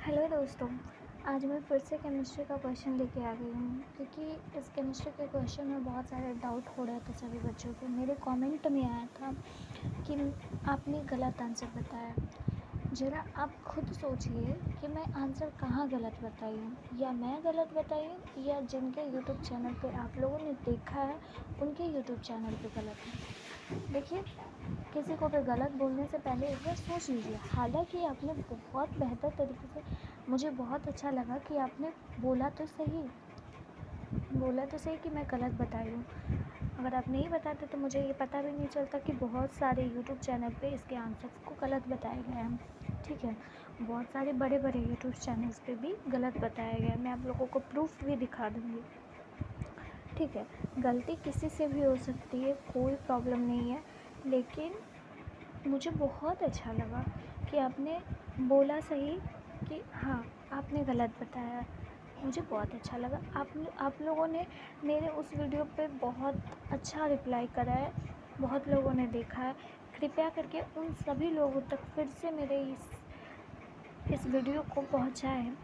Hello दोस्तों, आज मैं फिर से केमिस्ट्री का क्वेश्चन लेके आ गई हूँ क्योंकि इस केमिस्ट्री के क्वेश्चन में बहुत सारे डाउट हो रहे थे सभी बच्चों को। मेरे कमेंट में आया था कि आपने गलत आंसर बताया। ज़रा आप खुद सोचिए कि मैं आंसर कहाँ गलत बताई हूँ, या मैं गलत बताई हूँ या जिनके यूट्यूब चैनल पे आप लोगों ने देखा है उनके यूट्यूब चैनल पे गलत है। देखिए, किसी को भी गलत बोलने से पहले एक बार सोच लीजिए। हालांकि आपने बहुत बेहतर तरीके से, मुझे बहुत अच्छा लगा कि आपने बोला तो सही कि मैं गलत बताई हूँ। अगर आप नहीं बताते तो मुझे ये पता भी नहीं चलता कि बहुत सारे यूट्यूब चैनल पे इसके आंसर्स को गलत बताया गया है। ठीक है, बहुत सारे बड़े बड़े यूट्यूब चैनल्स पे भी गलत बताया गया है। मैं आप लोगों को प्रूफ भी दिखा दूँगी। ठीक है, गलती किसी से भी हो सकती है, कोई प्रॉब्लम नहीं है, लेकिन मुझे बहुत अच्छा लगा कि आपने बोला सही कि हाँ, आपने गलत बताया। मुझे बहुत अच्छा लगा। आप लोगों ने मेरे उस वीडियो पे बहुत अच्छा रिप्लाई करा है, बहुत लोगों ने देखा है। कृपया करके उन सभी लोगों तक फिर से मेरे इस वीडियो को पहुँचाएँ,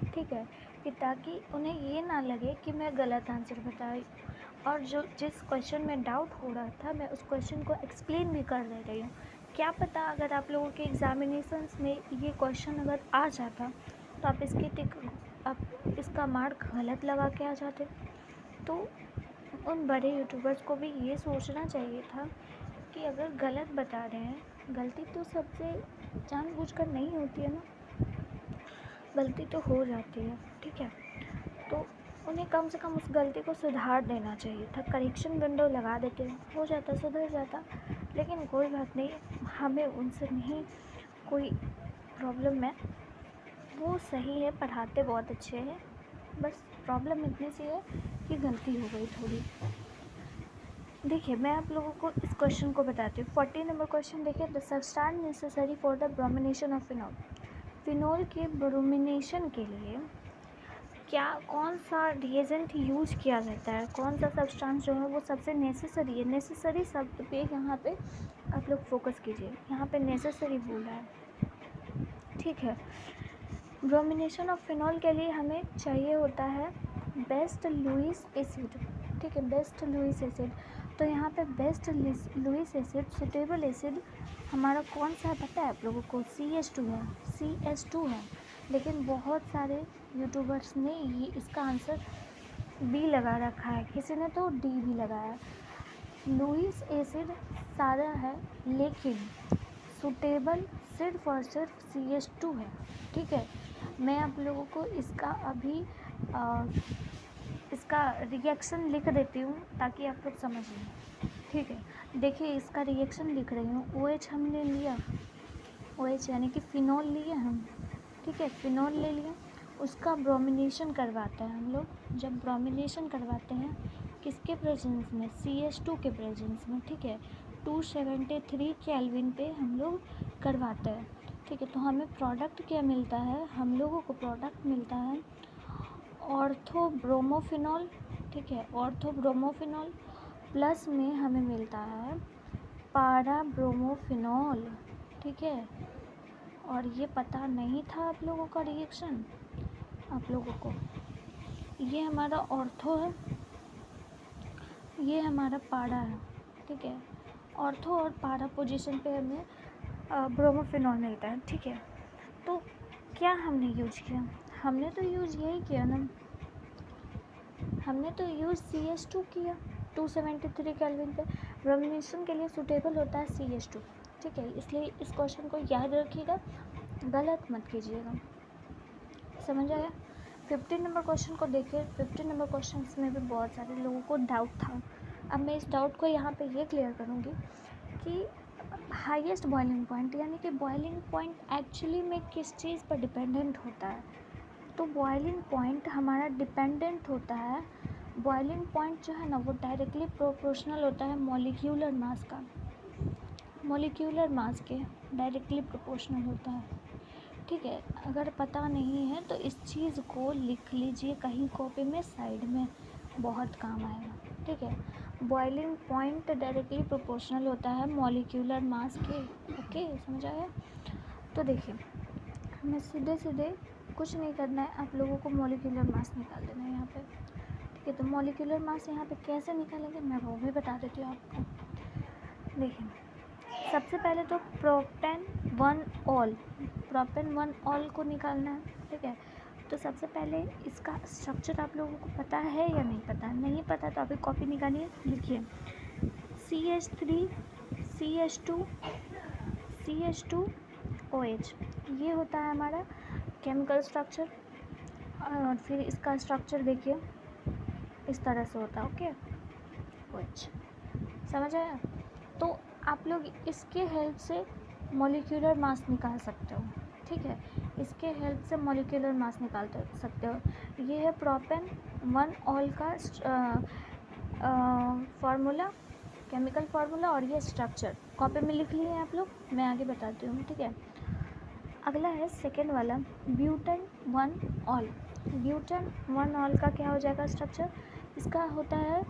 ठीक है, कि ताकि उन्हें ये ना लगे कि मैं गलत आंसर बताई। और जिस क्वेश्चन में डाउट हो रहा था, मैं उस क्वेश्चन को एक्सप्लेन भी कर दे रही हूँ। क्या पता अगर आप लोगों के एग्ज़ामिनेशंस में ये क्वेश्चन अगर आ जाता तो आप इसका मार्क गलत लगा के आ जाते। तो उन बड़े यूट्यूबर्स को भी ये सोचना चाहिए था कि अगर गलत बता रहे हैं, गलती तो सबसे जानबूझकर नहीं होती है ना, गलती तो हो जाती है। ठीक है, तो उन्हें कम से कम उस गलती को सुधार देना चाहिए था। करेक्शन विंडो लगा देते, हो जाता, सुधर जाता। लेकिन कोई बात नहीं, हमें उनसे नहीं कोई प्रॉब्लम है, वो सही है, पढ़ाते बहुत अच्छे हैं। बस प्रॉब्लम इतनी सी है कि गलती हो गई थोड़ी। देखिए, मैं आप लोगों को इस क्वेश्चन को बताती हूँ। 40 नंबर क्वेश्चन देखिए। The substance necessary for the bromination of phenol. Phenol के ब्रोमिनेशन के लिए कौन सा रिएजेंट यूज किया जाता है, कौन सा सब्सटेंस जो है वो सबसे नेसेसरी है। नेसेसरी शब्द पे यहाँ पे आप लोग फोकस कीजिए, यहाँ पे नेसेसरी बोला है। ठीक है, ब्रोमिनेशन ऑफ फिनॉल के लिए हमें चाहिए होता है बेस्ट लुईस एसिड। ठीक है, बेस्ट लुईस एसिड। तो यहाँ पे best Lewis acid, suitable acid हमारा कौन सा है पता है आप लोगों को? CH2 है। CH2 है, लेकिन बहुत सारे यूट्यूबर्स ने ये इसका आंसर B लगा रखा है, किसी ने तो D भी लगाया। लुईस एसिड सारा है, लेकिन सूटेबल सिर्फ और सिर्फ CH2 है। ठीक है, मैं आप लोगों को इसका रिएक्शन लिख देती हूँ ताकि आप लोग समझ लें। ठीक है, देखिए इसका रिएक्शन लिख रही हूँ। OH हमने लिया, OH यानी कि फ़िनॉल लिए हम। ठीक है, फ़िनॉल ले लिया, उसका ब्रोमिनेशन करवाते हैं हम लोग। जब ब्रोमिनेशन करवाते हैं किसके प्रेजेंस में? CH2 के प्रेजेंस में। ठीक है, 273 केल्विन पे हम लोग करवाते हैं। ठीक है, तो हमें प्रोडक्ट क्या मिलता है? हम लोगों को प्रोडक्ट मिलता है ऑर्थोब्रोमोफिनॉल। ठीक है, ऑर्थोब्रोमोफिनॉल प्लस में हमें मिलता है पाराब्रोमोफिनॉल। ठीक है, और ये पता नहीं था आप लोगों का रिएक्शन, आप लोगों को ये हमारा ऑर्थो है, ये हमारा पारा है। ठीक है, ऑर्थो और पारा पोजीशन पे हमें ब्रोमोफिनॉल मिलता है। ठीक है, तो क्या हमने यूज किया? हमने तो यूज यही किया ना, हमने तो यूज CH2 किया। 273 केल्विन पे ब्रोमिनेशन के लिए सूटेबल होता है CH2। ठीक है, इसलिए इस क्वेश्चन को याद रखिएगा, गलत मत कीजिएगा। समझ आया? 15 नंबर क्वेश्चन को देखिए। 15 नंबर क्वेश्चन में भी बहुत सारे लोगों को डाउट था। अब मैं इस डाउट को यहाँ पे ये क्लियर करूँगी कि हाईएस्ट बॉइलिंग पॉइंट, यानी कि बॉइलिंग पॉइंट एक्चुअली में किस चीज़ पर डिपेंडेंट होता है? तो बॉइलिंग पॉइंट हमारा डिपेंडेंट होता है, बॉइलिंग पॉइंट जो है ना वो डायरेक्टली प्रोपोर्शनल होता है मॉलिक्यूलर मास का, मॉलिक्यूलर मास के डायरेक्टली प्रोपोर्शनल होता है। ठीक है, अगर पता नहीं है तो इस चीज़ को लिख लीजिए कहीं कॉपी में साइड में, बहुत काम आएगा। ठीक है, बॉइलिंग पॉइंट डायरेक्टली प्रोपोर्शनल होता है मॉलिक्यूलर मास के। ओके, समझ आया? तो देखिए, हमें सीधे सीधे कुछ नहीं करना है, आप लोगों को मॉलिक्यूलर मास निकाल देना है यहाँ पे। ठीक है, तो मॉलिक्यूलर मास यहाँ पे कैसे निकालेंगे मैं वो भी बता देती हूँ आपको। देखिए, सबसे पहले तो प्रोपेन 1 ऑल, प्रोपेन 1 ऑल को निकालना है। ठीक है, तो सबसे पहले इसका स्ट्रक्चर आप लोगों को पता है या नहीं पता? नहीं पता तो अभी कॉपी निकालिए, लिखिए CH3 CH2 CH2 OH, ये होता है हमारा केमिकल स्ट्रक्चर। और फिर इसका स्ट्रक्चर देखिए इस तरह से होता है। ओके, OH, समझ आया? तो आप लोग इसके हेल्प से मॉलिक्यूलर मास निकाल सकते हो। ठीक है, इसके हेल्प से मॉलिक्यूलर मास निकाल सकते हो। ये है प्रोपेन 1 ऑल का फार्मूला, केमिकल फार्मूला, और ये स्ट्रक्चर कॉपी में लिख लिए आप लोग, मैं आगे बताती हूँ। ठीक है, अगला है सेकेंड वाला ब्यूटेन 1 ऑल। ब्यूटेन 1 ऑल का क्या हो जाएगा स्ट्रक्चर? इसका होता है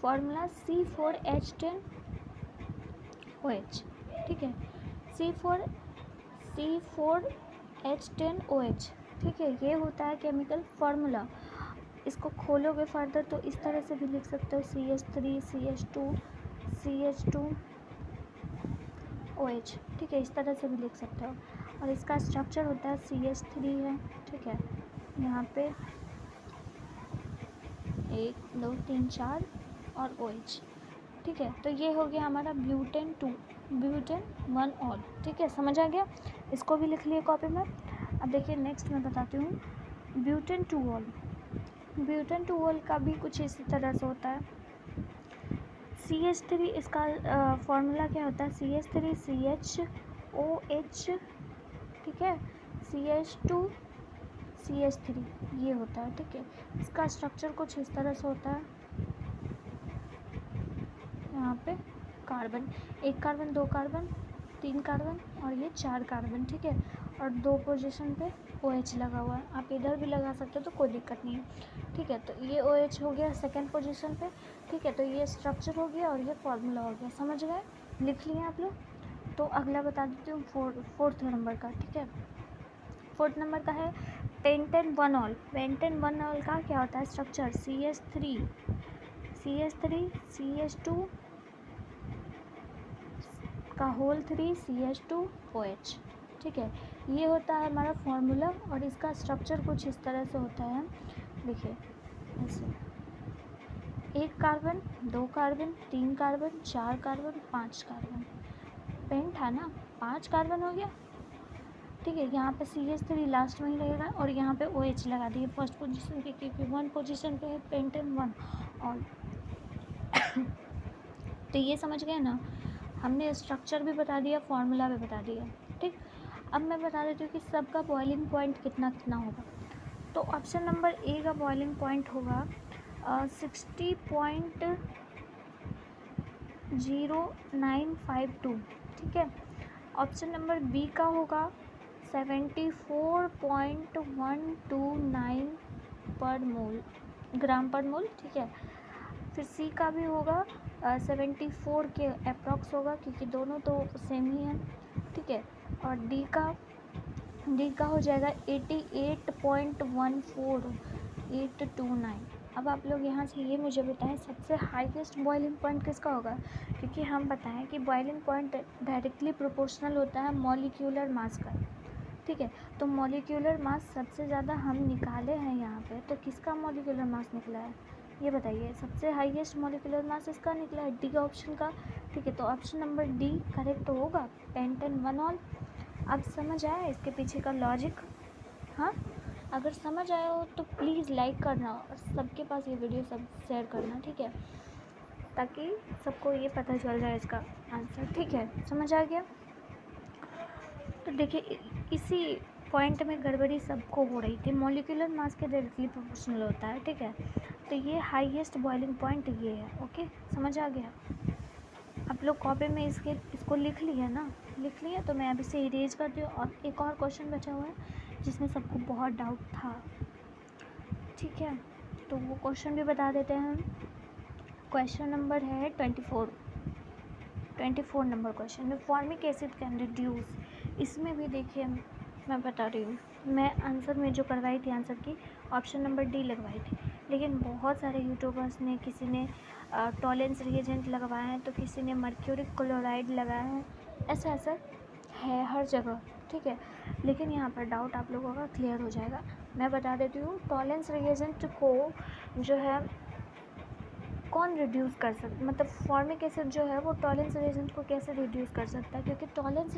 फार्मूला C4H10OH। ठीक है, C4H10OH। ठीक है, ये होता है केमिकल फार्मूला। इसको खोलोगे फर्दर तो इस तरह से भी लिख सकते हो CH3 CH2 CH2OH। ठीक है, इस तरह से भी लिख सकते हो। और इसका स्ट्रक्चर होता है CH3 है। ठीक है, यहाँ पे 1 2 3 4 और OH। ठीक है, तो ये हो गया हमारा ब्यूटेन 1 ऑल। ठीक है, समझ आ गया? इसको भी लिख लिए कॉपी में। अब देखिए नेक्स्ट मैं बताती हूँ ब्यूटेन 2 ऑल। ब्यूटेन 2 ऑल का भी कुछ इसी तरह से होता है। CH3, इसका फार्मूला क्या होता है? CH3 CHOH। ठीक है, CH2 CH3, ये होता है। ठीक है, इसका स्ट्रक्चर कुछ इस तरह से होता है। यहाँ पे कार्बन, 1 कार्बन 2 कार्बन 3 कार्बन और ये 4 कार्बन। ठीक है, और 2 पोजीशन पे OH लगा हुआ है। आप इधर भी लगा सकते हो तो कोई दिक्कत नहीं है। ठीक है, तो ये OH हो गया सेकेंड पोजीशन पे। ठीक है, तो ये स्ट्रक्चर हो गया और ये फार्मूला हो गया। समझ गए? लिख लिए आप लोग? तो अगला बता देती हूँ फोर्थ नंबर का। ठीक है, फोर्थ नंबर का है पेंटेन 1 ऑल। पेंटेन 1 ऑल का क्या होता है स्ट्रक्चर? CH3 CH2 का होल 3 CH2OH। ठीक है, ये होता है हमारा फार्मूला और इसका स्ट्रक्चर कुछ इस तरह से होता है। देखिए ऐसे 1 carbon 2 carbon 3 carbon 4 carbon 5 carbon. Pent है ना, 5 कार्बन हो गया। ठीक है, यहाँ पे CH3 लास्ट में ही रहेगा और यहाँ पे OH लगा दिए फर्स्ट पोजीशन पे, क्योंकि 1 पोजीशन पे है पेंटेन 1 ऑल। तो ये समझ गए ना, हमने स्ट्रक्चर भी बता दिया, फार्मूला भी बता दिया। ठीक, अब मैं बता देती हूँ कि सबका बॉइलिंग पॉइंट कितना कितना होगा। तो ऑप्शन नंबर ए का बॉइलिंग पॉइंट होगा 60.0952। ठीक है, ऑप्शन नंबर बी का होगा 74.129 पर मोल, ग्राम पर मोल। ठीक है, फिर सी का भी होगा 74 के अप्रॉक्स होगा, क्योंकि दोनों तो सेम ही हैं। ठीक है, और डी का हो जाएगा 88.14829। अब आप लोग यहाँ से ये मुझे बताएं सबसे हाईएस्ट बॉइलिंग पॉइंट किसका होगा, क्योंकि हम बताएं कि बॉइलिंग पॉइंट डायरेक्टली प्रोपोर्शनल होता है मॉलिक्यूलर मास का। ठीक है, तो मॉलिक्यूलर मास सबसे ज़्यादा हम निकाले हैं यहाँ पे, तो किसका मॉलिक्यूलर मास निकला है ये बताइए। सबसे हाईएस्ट मॉलिक्यूलर मास इसका निकला है, डी का ऑप्शन का। ठीक है, तो ऑप्शन नंबर डी करेक्ट होगा, पेंटेन 1 ऑल। अब समझ आया इसके पीछे का लॉजिक? हाँ, अगर समझ आया हो तो प्लीज़ लाइक करना और सबके पास ये वीडियो सब शेयर करना। ठीक है, ताकि सबको ये पता चल जाए इसका आंसर। ठीक है, समझ आ गया? तो देखिए इसी पॉइंट में गड़बड़ी सबको हो रही थी, मॉलिक्यूलर मास के डायरेक्टली प्रोपोर्शनल होता है। ठीक है, तो ये हाईएस्ट बॉइलिंग पॉइंट ये है। ओके, समझ आ गया? आप लोग कॉपी में इसको लिख लिया ना? लिख लिया, तो मैं अभी से इरेज करती हूँ। और एक और क्वेश्चन बचा हुआ है जिसमें सबको बहुत डाउट था। ठीक है, तो वो क्वेश्चन भी बता देते हैं हम। क्वेश्चन नंबर है 24 नंबर क्वेश्चन में फॉर्मिक एसिड कैन रिड्यूस। इसमें भी देखिए मैं बता रही हूँ, मैं आंसर में जो करवाई थी आंसर की ऑप्शन नंबर डी लगवाई थी, लेकिन बहुत सारे यूट्यूबर्स ने, किसी ने टॉलेंस रिएजेंट लगवाया है, तो किसी ने मर्क्यूरी क्लोराइड लगाया है, ऐसा ऐसा है हर जगह, ठीक है। लेकिन यहाँ पर डाउट आप लोगों का क्लियर हो जाएगा। मैं बता देती हूँ, टॉलेंस रिएजेंट को जो है कौन रिड्यूस कर सकता, मतलब फॉर्मिक एसिड जो है वो टॉलेंस रिएजेंट को कैसे रिड्यूस कर सकता है, क्योंकि टॉलेंस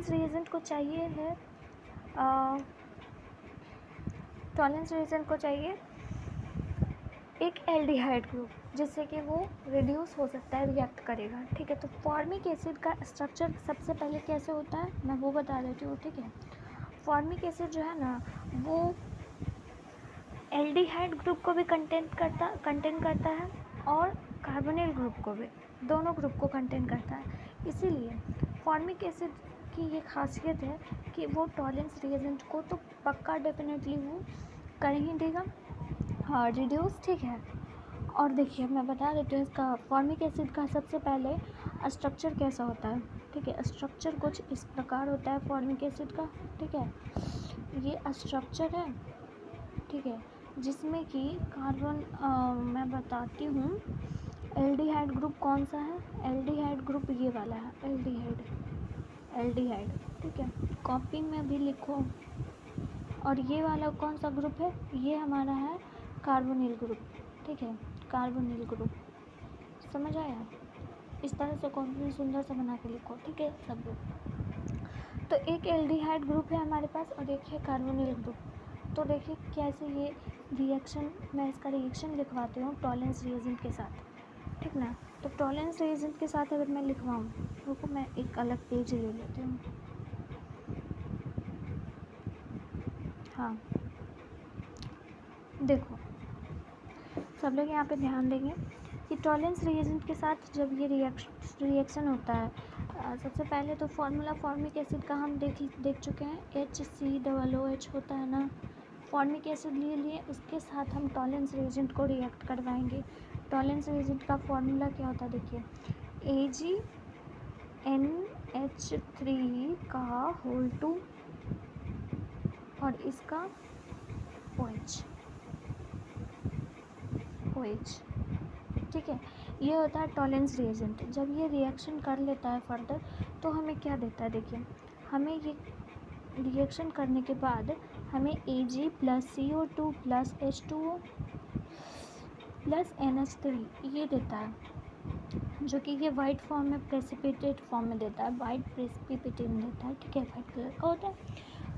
रिएजेंट को चाहिए है, टॉलेंस रिएजेंट को चाहिए एक एल्डिहाइड ग्रुप, जिससे कि वो रिड्यूस हो सकता है, रिएक्ट करेगा, ठीक है। तो फॉर्मिक एसिड का स्ट्रक्चर सबसे पहले कैसे होता है मैं वो बता देती हूँ, ठीक है। फॉर्मिक एसिड जो है ना वो एल्डिहाइड ग्रुप को भी कंटेन करता है और कार्बोनिल ग्रुप को भी, दोनों ग्रुप को कंटेन करता है। इसीलिए फॉर्मिक एसिड की ये खासियत है कि वो टॉलेंस रिएजेंट को तो पक्का डेफिनेटली वो कर ही देगा, हाँ रिड्यूस, ठीक है। और देखिए मैं बता देती हूँ इसका फॉर्मिक एसिड का सबसे पहले स्ट्रक्चर कैसा होता है, ठीक है। स्ट्रक्चर कुछ इस प्रकार होता है फॉर्मिक एसिड का, ठीक है। ये स्ट्रक्चर है, ठीक है, जिसमें कि कार्बन मैं बताती हूँ, एल्डिहाइड ग्रुप कौन सा है, एल्डिहाइड ग्रुप ये वाला है, एल्डिहाइड, ठीक है, कॉपी में भी लिखो। और ये वाला कौन सा ग्रुप है, ये हमारा है कार्बोनिल ग्रुप, ठीक है, कार्बोनिल ग्रुप, समझ आया। इस तरह से कॉपी सुंदर से बना के लिखो, ठीक है सब लोग। तो एक एल्डिहाइड ग्रुप है हमारे पास और एक है कार्बोनिल ग्रुप। तो देखिए कैसे ये रिएक्शन, मैं इसका रिएक्शन लिखवाती हूँ टॉलेंस रिएजेंट के साथ, ठीक ना। तो टॉलेंस रिएजेंट के साथ अगर मैं लिखवाऊँ, रुको मैं एक अलग पेज ले लेती हूँ, हाँ देखो सब लोग यहाँ पे ध्यान देंगे कि टॉलेंस रिएजेंट के साथ जब ये रिएक्शन होता है, सबसे पहले तो फार्मूला फॉर्मिक एसिड का हम देख चुके हैं, HCOOH होता है ना, फॉर्मिक एसिड लिए उसके साथ हम टॉलेंस रिएजेंट को रिएक्ट करवाएंगे। टॉलेंस रिएजेंट का फॉर्मूला क्या होता है, देखिए AgNH3 का होल 2 और इसका OH, ठीक है। ये होता है टॉलेंस रिएजेंट। जब ये रिएक्शन कर लेता है फर्दर तो हमें क्या देता है, देखिए हमें ये रिएक्शन करने के बाद हमें Ag + CO2 + H2O + NH3 ये देता है, जो कि ये वाइट फॉर्म में, प्रेसिपिटेट फॉर्म में देता है, वाइट प्रेसिपिटेट देता है, ठीक है, वाइट कलर का होता है।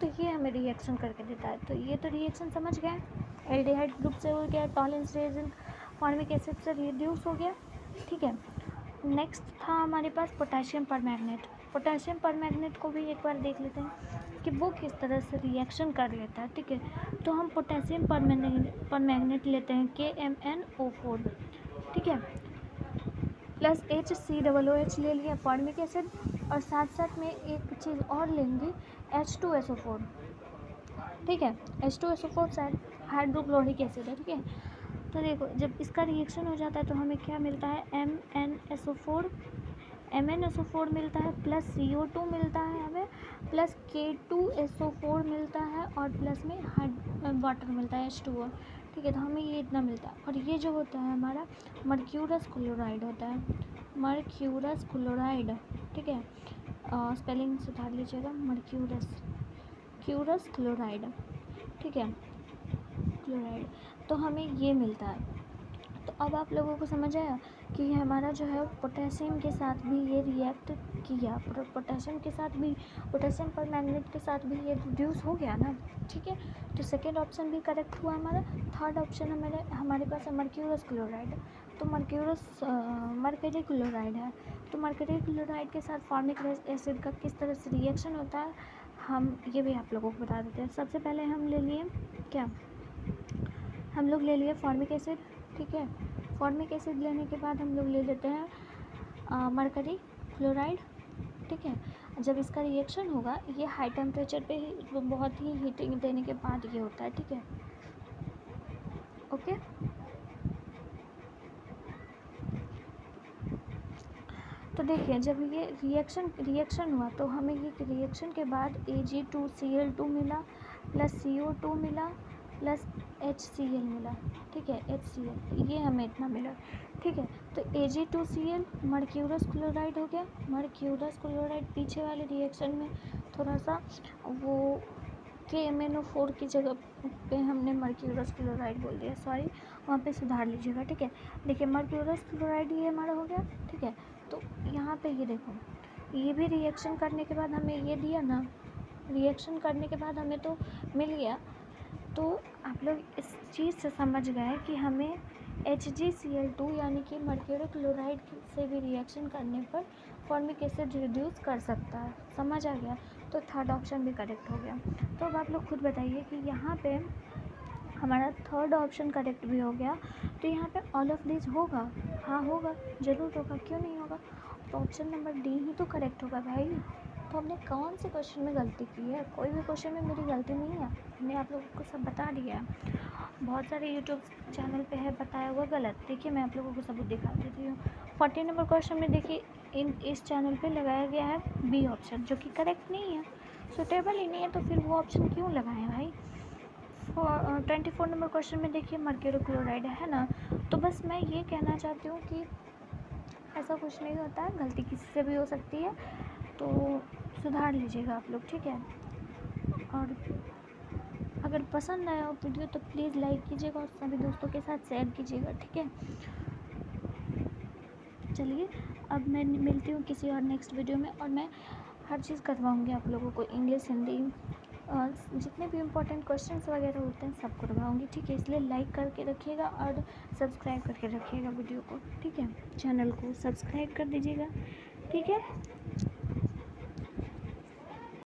तो ये हमें रिएक्शन करके देता है। तो ये तो रिएक्शन समझ गए, एल्डिहाइड ग्रुप से हो गया, टॉलेंस रिएजेंट फॉर्मिक एसिड से रिड्यूस हो गया, ठीक है। नेक्स्ट था हमारे पास पोटेशियम परमैंगनेट। पोटेशियम परमैंगनेट को भी एक बार देख लेते हैं कि वो किस तरह से रिएक्शन कर लेता है, ठीक है। तो हम पोटेशियम परमैंगनेट लेते हैं KMnO4, ठीक है, प्लस HCOOH ले लिया फॉर्मिक एसिड, और साथ साथ में एक चीज़ और लेंगे H2SO4, ठीक है। H2SO4 शायद हाइड्रोक्लोरिक एसिड है, ठीक है। तो देखो जब इसका रिएक्शन हो जाता है तो हमें क्या मिलता है, MnSO4 मिलता है, प्लस CO2 मिलता है हमें, प्लस K2SO4 मिलता है, और प्लस में वाटर मिलता है H2O, ठीक है। तो हमें ये इतना मिलता है। और ये जो होता है हमारा मर्क्यूरस क्लोराइड होता है, मर्क्यूरस क्लोराइड, ठीक है, स्पेलिंग सुधार लीजिएगा, क्यूरस क्लोराइड, ठीक है, क्लोराइड। तो हमें ये मिलता है। तो अब आप लोगों को समझ आया कि हमारा जो है पोटेशियम के साथ भी ये रिएक्ट किया, पोटेशियम के साथ भी, पोटेशियम परमैंगनेट के साथ भी ये रिड्यूस हो गया ना, ठीक है। तो सेकेंड ऑप्शन भी करेक्ट हुआ हमारा। थर्ड ऑप्शन हमारे पास है मर्क्यूरस क्लोराइड। तो मर्करी क्लोराइड है। तो मर्करी क्लोराइड के साथ फॉर्मिक एसिड का किस तरह से रिएक्शन होता है हम ये भी आप लोगों को बता देते हैं। सबसे पहले हम ले लिए क्या, हम लोग ले लिए फॉर्मिक एसिड, ठीक है। फॉर्मिक एसिड लेने के बाद हम लोग ले लेते हैं मर्करी क्लोराइड, ठीक है। जब इसका रिएक्शन होगा ये हाई टेम्परेचर पे ही, बहुत ही हीटिंग देने के बाद ये होता है, ठीक है, ओके। तो देखिए जब ये रिएक्शन हुआ तो हमें ये रिएक्शन के बाद Ag2Cl2 मिला प्लस CO2 मिला प्लस HCl मिला, ठीक है, HCl ये हमें इतना मिला, ठीक है। तो Ag2Cl मर्क्यूरस क्लोराइड हो गया। मर्क्यूरस क्लोराइड पीछे वाले रिएक्शन में थोड़ा सा वो KMnO4 की जगह पे हमने मर्क्यूरस क्लोराइड बोल दिया, सॉरी, वहाँ पे सुधार लीजिएगा, ठीक है। देखिए मर्क्यूरस क्लोराइड ये हमारा हो गया, ठीक है। तो यहाँ पे ये देखो, ये भी रिएक्शन करने के बाद हमें ये दिया ना, रिएक्शन करने के बाद हमें तो मिल गया। तो आप लोग इस चीज़ से समझ गए कि हमें HgCl2 यानी कि मर्क्यूरी क्लोराइड से भी रिएक्शन करने पर फॉर्मिक एसिड रिड्यूस कर सकता है, समझ आ गया। तो थर्ड ऑप्शन भी करेक्ट हो गया। तो अब आप लोग खुद बताइए कि यहाँ पे हमारा थर्ड ऑप्शन करेक्ट भी हो गया, तो यहाँ पे ऑल ऑफ दिस होगा? हाँ होगा, ज़रूर होगा, क्यों नहीं होगा। तो ऑप्शन नंबर डी ही तो करेक्ट होगा भाई। तो हमने कौन से क्वेश्चन में गलती की है? कोई भी क्वेश्चन में मेरी गलती नहीं है, मैंने आप लोगों को सब बता दिया है। बहुत सारे यूट्यूब चैनल पे है बताया हुआ गलत। देखिए मैं आप लोगों को सबूत दिखा देती हूँ। 40 नंबर क्वेश्चन में देखिए इस चैनल पे लगाया गया है बी ऑप्शन, जो कि करेक्ट नहीं है, सुटेबल ही नहीं है, तो फिर वो ऑप्शन क्यों लगाएं भाई। 24 नंबर क्वेश्चन में देखिए मर्क्यूरी क्लोराइड है ना। तो बस मैं ये कहना चाहती हूँ कि ऐसा कुछ नहीं होता है, गलती किसी से भी हो सकती है, तो सुधार लीजिएगा आप लोग, ठीक है। और अगर पसंद आया हो वीडियो तो प्लीज़ लाइक कीजिएगा और सभी दोस्तों के साथ शेयर कीजिएगा, ठीक है। चलिए अब मैं मिलती हूँ किसी और नेक्स्ट वीडियो में, और मैं हर चीज़ करवाऊँगी आप लोगों को, इंग्लिश, हिंदी, जितने भी इम्पोर्टेंट क्वेश्चंस वगैरह होते हैं सब करवाऊँगी, ठीक है। इसलिए लाइक करके रखिएगा और सब्सक्राइब करके रखिएगा वीडियो को, ठीक है। चैनल को सब्सक्राइब कर दीजिएगा, ठीक है।